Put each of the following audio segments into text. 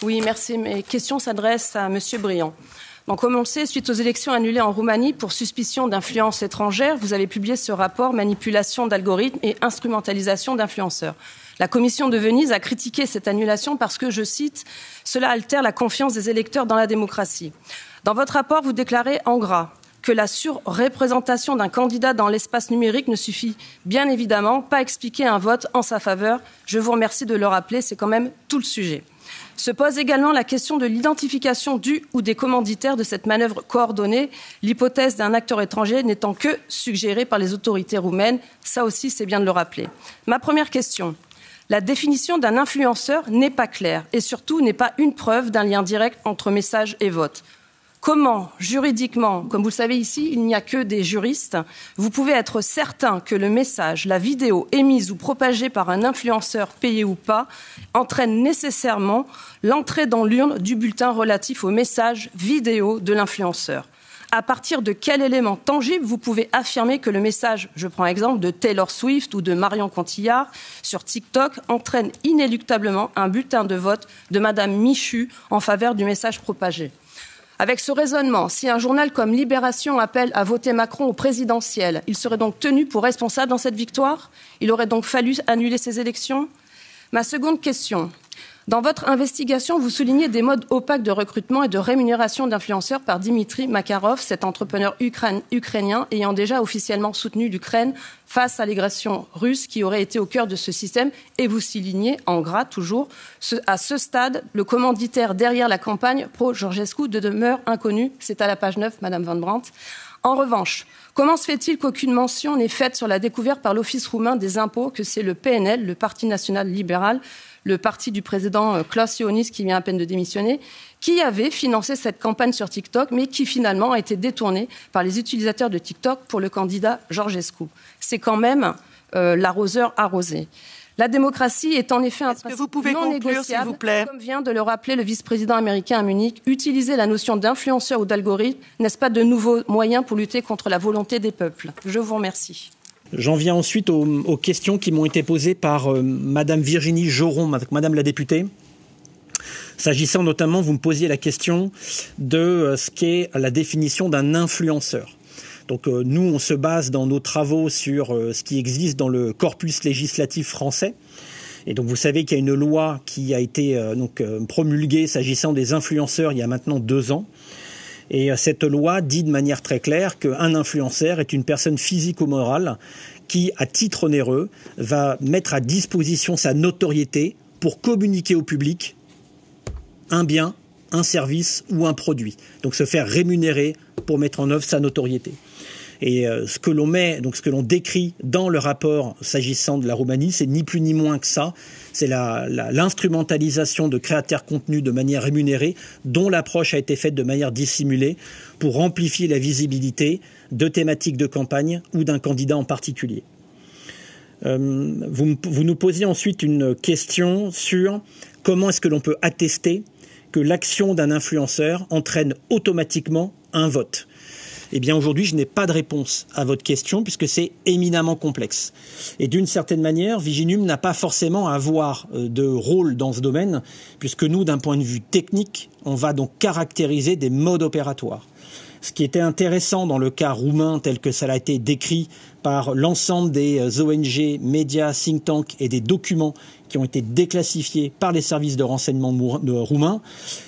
Oui, merci. Mes questions s'adressent à M. Briand. Donc, comme on le sait, suite aux élections annulées en Roumanie pour suspicion d'influence étrangère, vous avez publié ce rapport « Manipulation d'algorithmes et instrumentalisation d'influenceurs ». La Commission de Venise a critiqué cette annulation parce que, je cite, « Cela altère la confiance des électeurs dans la démocratie ». Dans votre rapport, vous déclarez en gras que la surreprésentation d'un candidat dans l'espace numérique ne suffit bien évidemment pas à expliquer un vote en sa faveur. Je vous remercie de le rappeler, c'est quand même tout le sujet. Se pose également la question de l'identification du ou des commanditaires de cette manœuvre coordonnée, l'hypothèse d'un acteur étranger n'étant que suggérée par les autorités roumaines. Ça aussi, c'est bien de le rappeler. Ma première question. La définition d'un influenceur n'est pas claire et surtout n'est pas une preuve d'un lien direct entre message et vote. Comment, juridiquement, comme vous le savez ici, il n'y a que des juristes, vous pouvez être certain que le message, la vidéo émise ou propagée par un influenceur payé ou pas, entraîne nécessairement l'entrée dans l'urne du bulletin relatif au message vidéo de l'influenceur. À partir de quel élément tangible vous pouvez affirmer que le message, je prends l'exemple de Taylor Swift ou de Marion Cotillard sur TikTok, entraîne inéluctablement un bulletin de vote de Madame Michu en faveur du message propagé? Avec ce raisonnement, si un journal comme Libération appelle à voter Macron au présidentiel, il serait donc tenu pour responsable dans cette victoire? Il aurait donc fallu annuler ces élections? Ma seconde question. Dans votre investigation, vous soulignez des modes opaques de recrutement et de rémunération d'influenceurs par Dimitri Makarov, cet entrepreneur ukrainien ayant déjà officiellement soutenu l'Ukraine face à l'agression russe qui aurait été au cœur de ce système. Et vous soulignez, en gras toujours, à ce stade, le commanditaire derrière la campagne pro-Georgescu demeure inconnu. C'est à la page 9, Madame Van Brandt. En revanche, comment se fait-il qu'aucune mention n'est faite sur la découverte par l'Office roumain des impôts que c'est le PNL, le Parti national libéral, le parti du président Klaus Iohannis, qui vient à peine de démissionner, qui avait financé cette campagne sur TikTok, mais qui finalement a été détournée par les utilisateurs de TikTok pour le candidat Georgescu. C'est quand même l'arroseur arrosé. La démocratie est en effet un principe non négociable, comme vient de le rappeler le vice-président américain à Munich. Utiliser la notion d'influenceur ou d'algorithme, n'est-ce pas de nouveaux moyens pour lutter contre la volonté des peuples? Je vous remercie. J'en viens ensuite aux questions qui m'ont été posées par Madame Virginie Joron, Madame la députée. S'agissant notamment, vous me posiez la question de ce qu'est la définition d'un influenceur. Donc nous, on se base dans nos travaux sur ce qui existe dans le corpus législatif français. Et donc vous savez qu'il y a une loi qui a été promulguée s'agissant des influenceurs il y a maintenant 2 ans. Et cette loi dit de manière très claire qu'un influenceur est une personne physique ou morale qui, à titre onéreux, va mettre à disposition sa notoriété pour communiquer au public un bien, un service ou un produit. Donc se faire rémunérer pour mettre en œuvre sa notoriété. Et ce que l'on décrit dans le rapport s'agissant de la Roumanie, c'est ni plus ni moins que ça. C'est l'instrumentalisation de créateurs contenus de manière rémunérée, dont l'approche a été faite de manière dissimulée pour amplifier la visibilité de thématiques de campagne ou d'un candidat en particulier. Vous nous posiez ensuite une question sur comment est-ce que l'on peut attester que l'action d'un influenceur entraîne automatiquement un vote. Eh bien, aujourd'hui, je n'ai pas de réponse à votre question puisque c'est éminemment complexe. Et d'une certaine manière, Viginum n'a pas forcément à avoir de rôle dans ce domaine puisque nous, d'un point de vue technique, on va donc caractériser des modes opératoires. Ce qui était intéressant dans le cas roumain tel que ça a été décrit par l'ensemble des ONG, médias, think tanks et des documents qui ont été déclassifiés par les services de renseignement roumains,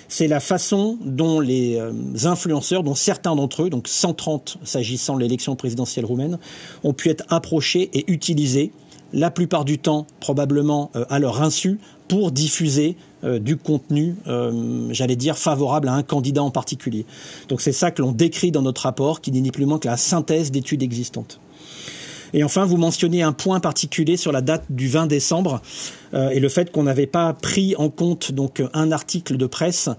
c'est la façon dont les influenceurs, dont certains d'entre eux, donc 130 s'agissant de l'élection présidentielle roumaine, ont pu être approchés et utilisés, la plupart du temps probablement à leur insu, pour diffuser du contenu, j'allais dire, favorable à un candidat en particulier. Donc c'est ça que l'on décrit dans notre rapport, qui n'est ni plus ni moins que la synthèse d'études existantes. Et enfin, vous mentionnez un point particulier sur la date du 20 décembre et le fait qu'on n'avait pas pris en compte donc un article de presse.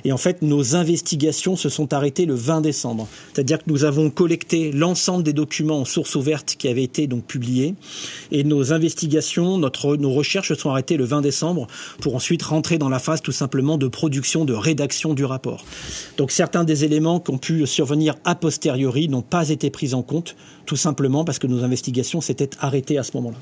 Et en fait, nos investigations se sont arrêtées le 20 décembre. C'est-à-dire que nous avons collecté l'ensemble des documents en source ouverte qui avaient été donc publiés. Et nos investigations, nos recherches se sont arrêtées le 20 décembre pour ensuite rentrer dans la phase tout simplement de production, de rédaction du rapport. Donc certains des éléments qui ont pu survenir a posteriori n'ont pas été pris en compte, tout simplement parce que nos investigations s'étaient arrêtées à ce moment-là.